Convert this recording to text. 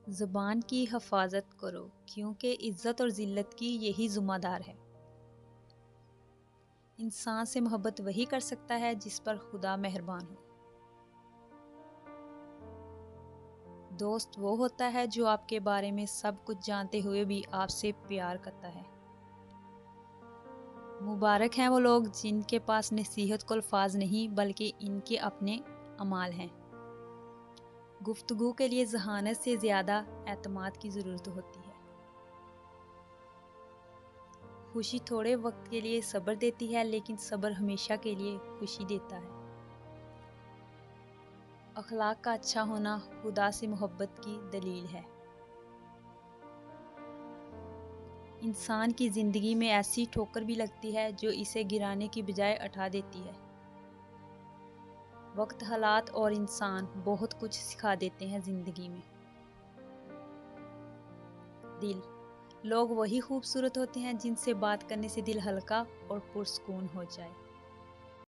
زبان کی حفاظت کرو کیونکہ عزت اور ذلت کی یہی ذمہ دار ہے۔ انسان سے محبت وہی کر سکتا ہے جس پر خدا مہربان ہو۔ دوست وہ ہوتا ہے جو آپ کے بارے میں سب کچھ جانتے ہوئے بھی آپ سے پیار کرتا ہے۔ مبارک ہیں وہ لوگ جن کے پاس نصیحت کو الفاظ نہیں بلکہ ان کے اپنے اعمال ہیں۔ گفتگو کے لیے ذہانت سے زیادہ اعتماد کی ضرورت ہوتی ہے۔ خوشی تھوڑے وقت کے لیے صبر دیتی ہے لیکن صبر ہمیشہ کے لیے خوشی دیتا ہے۔ اخلاق کا اچھا ہونا خدا سے محبت کی دلیل ہے۔ انسان کی زندگی میں ایسی ٹھوکر بھی لگتی ہے جو اسے گرانے کی بجائے اٹھا دیتی ہے۔ وقت، حالات اور انسان بہت کچھ سکھا دیتے ہیں زندگی میں۔ دل، لوگ وہی خوبصورت ہوتے ہیں جن سے بات کرنے سے دل ہلکا اور پرسکون ہو جائے۔